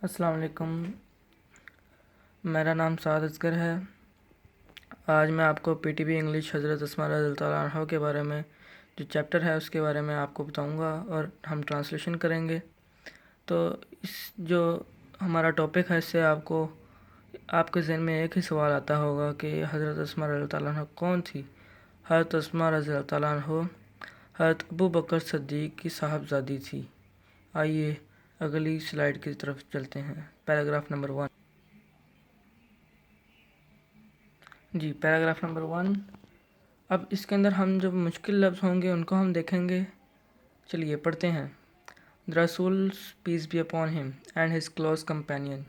السلام علیکم، میرا نام سعد اصغر ہے۔ آج میں آپ کو پی ٹی بی انگلش حضرت اسماء رضی اللہ تعالیٰ عنہ کے بارے میں جو چیپٹر ہے اس کے بارے میں آپ کو بتاؤں گا اور ہم ٹرانسلیشن کریں گے۔ تو اس جو ہمارا ٹاپک ہے اس سے آپ کے ذہن میں ایک ہی سوال آتا ہوگا کہ حضرت اسماء رضی اللہ تعالیٰ عنہ کون تھی؟ حضرت اسماء رضی اللہ تعالیٰ عنہ حضرت ابو بکر صدیق کی صاحبزادی تھی۔ آئیے اگلی سلائیڈ کی طرف چلتے ہیں۔ Paragraph number 1۔ Paragraph number 1۔ اب اس کے اندر ہم جو مشکل لفظ ہوں گے ان کو ہم دیکھیں گے۔ چلیے پڑھتے ہیں۔ The Rasul peace be upon him and his close companion۔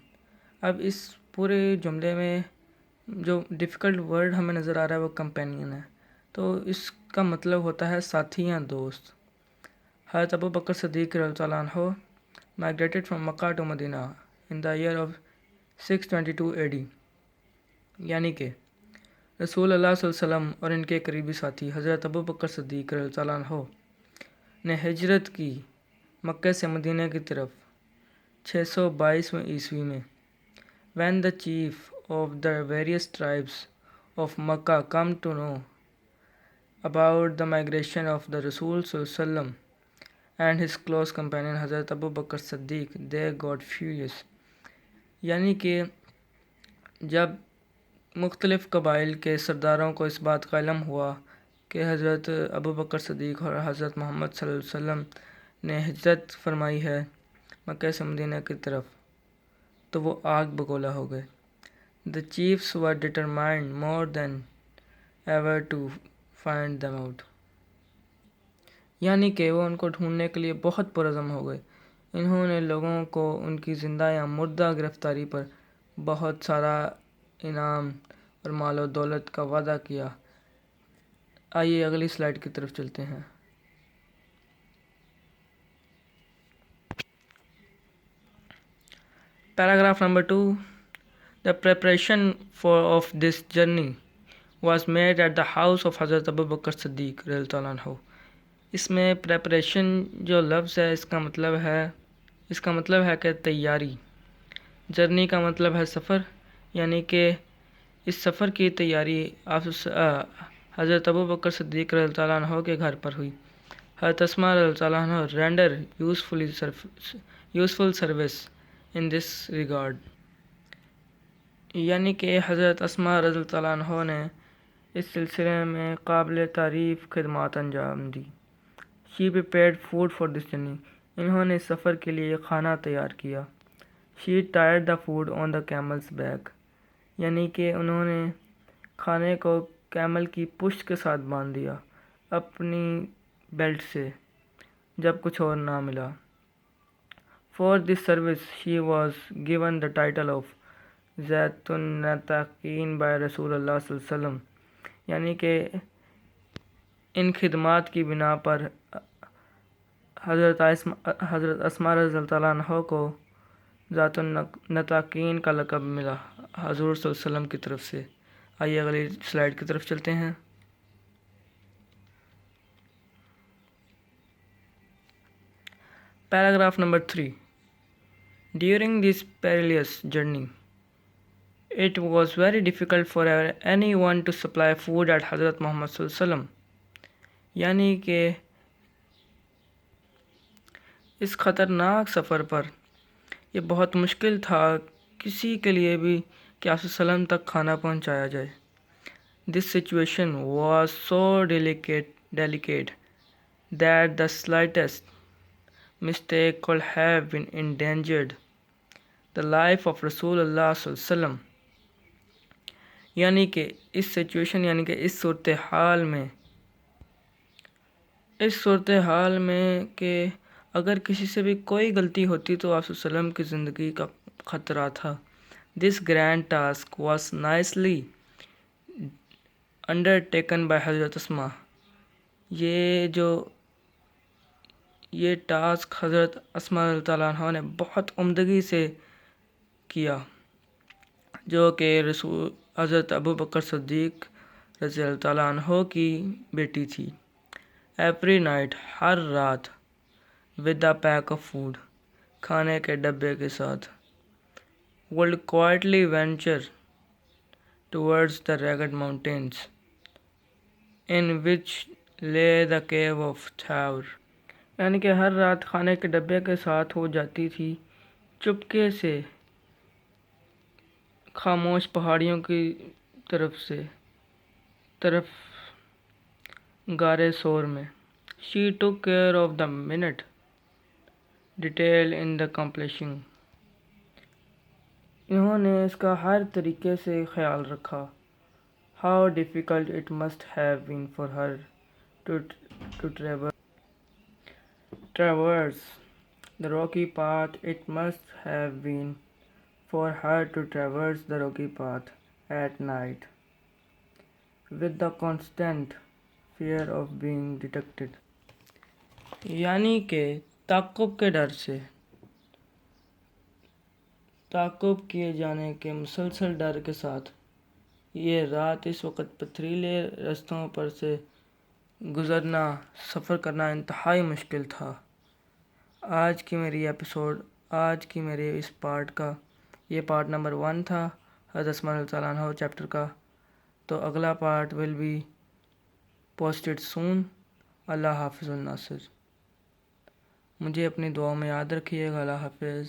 اب اس پورے جملے میں جو ڈیفیکلٹ ورڈ ہمیں نظر آ رہا ہے وہ کمپینین ہے، تو اس کا مطلب ہوتا ہے ساتھی یا دوست۔ حضرت ابو بکر صدیق رضی اللہ عنہ migrated from Makkah to Medina in the year of 622 AD، یعنی کہ رسول اللہ صلی اللہ علیہ وسلم اور ان کے قریبی ساتھی حضرت ابو بکر صدیق رضی اللہ عنہ نے ہجرت کی مکہ سے مدینہ کی طرف 622 عیسوی میں۔ When the chief of the various tribes of Makkah come to know about the migration of the Rasul صلی اللہ علیہ وسلم and his close companion حضرت ابو بکر صدیق they got furious، یعنی کہ جب مختلف قبائل کے سرداروں کو اس بات کا علم ہوا کہ حضرت ابو بکر صدیق اور حضرت محمد صلی اللہ علیہ وسلم نے ہجرت فرمائی ہے مکہ سے مدینہ کی طرف، تو وہ آگ بگولا ہو گئے۔ The chiefs were determined more than ever to find them out، یعنی کہ وہ ان کو ڈھونڈنے کے لیے بہت پرعزم ہو گئے۔ انہوں نے لوگوں کو ان کی زندہ یا مردہ گرفتاری پر بہت سارا انعام اور مال و دولت کا وعدہ کیا۔ آئیے اگلی سلائیڈ کی طرف چلتے ہیں۔ Paragraph number 2۔ The preparation of this journey was made at the house of حضرت ابو بکر صدیق رضی اللہ عنہ۔ اس میں پریپریشن جو لفظ ہے اس کا مطلب ہے کہ تیاری۔ جرنی کا مطلب ہے سفر، یعنی کہ اس سفر کی تیاری حضرت ابو بکر صدیق رضی اللہ عنہ کے گھر پر ہوئی۔ حضرت اسماء رضی اللہ عنہ render useful service in this regard, یعنی کہ حضرت اسماء رضی اللہ عنہ نے اس سلسلے میں قابل تعریف خدمات انجام دی۔ She prepared food for this journey، انہوں نے سفر کے لیے کھانا تیار کیا۔ She tied the food on the camel's back، یعنی کہ انہوں نے کھانے کو کیمل کی پشت کے ساتھ باندھ دیا اپنی بیلٹ سے جب کچھ اور نہ ملا۔ For this service she was given the title of ذات النطاقین by رسول اللہ صلی اللہ علیہ وسلم، یعنی کہ ان خدمات کی بنا پر حضرت اسماء رضی اللہ عنہ کو ذات النطاقین کا لقب ملا حضور صلی اللہ علیہ وسلم کی طرف سے۔ آئیے اگلی سلائیڈ کی طرف چلتے ہیں۔ Paragraph number 3۔ During this perilous journey it was very difficult for anyone to supply food at حضرت محمد صلی اللہ علیہ وسلم، یعنی کہ اس خطرناک سفر پر یہ بہت مشکل تھا کسی کے لیے بھی کہ آپ صلی اللہ علیہ وسلم تک کھانا پہنچایا جائے۔ This situation was so delicate that the slightest mistake could have been endangered the life of رسول اللہ صلی اللہ علیہ وسلم، یعنی کہ اس صورتحال میں کہ اگر کسی سے بھی کوئی غلطی ہوتی تو آپ صلی اللہ علیہ وسلم کی زندگی کا خطرہ تھا۔ This grand task was nicely undertaken by حضرت اسماء، یہ ٹاسک حضرت اسماء رضی اللہ عنہ نے بہت عمدگی سے کیا، جو کہ حضرت ابو بکر صدیق رضی اللہ عنہ کی بیٹی تھی۔ Every night، ہر رات، with a pack of food، کھانے کے ڈبے کے ساتھ، would quietly venture towards the rugged mountains in which lay the cave of Thaur. یعنی کہ ہر رات کھانے کے ڈبے کے ساتھ ہو جاتی تھی چپکے سے خاموش پہاڑیوں کی طرف غارِ سور میں. She took care of the minute detail in the accomplishing. انہوں نے اس کا ہر طریقے سے خیال رکھا. How difficult it must have been for her to traverse the rocky path. It must have been for her to traverse the rocky path at night with the constant fear of being detected. یعنی کہ تعقب کے ڈر سے، تعقب کیے جانے کے مسلسل ڈر کے ساتھ یہ رات اس وقت پتھریلے رستوں پر سے گزرنا، سفر کرنا انتہائی مشکل تھا. آج کی میری اس پارٹ کا یہ پارٹ نمبر 1 تھا حضرت عثمان رضی اللہ عنہ چیپٹر کا. تو اگلا پارٹ ول بی پوسٹڈ سون. اللہ حافظ الناصر. مجھے اپنی دعاؤں میں یاد رکھیے گا. اللہ حافظ.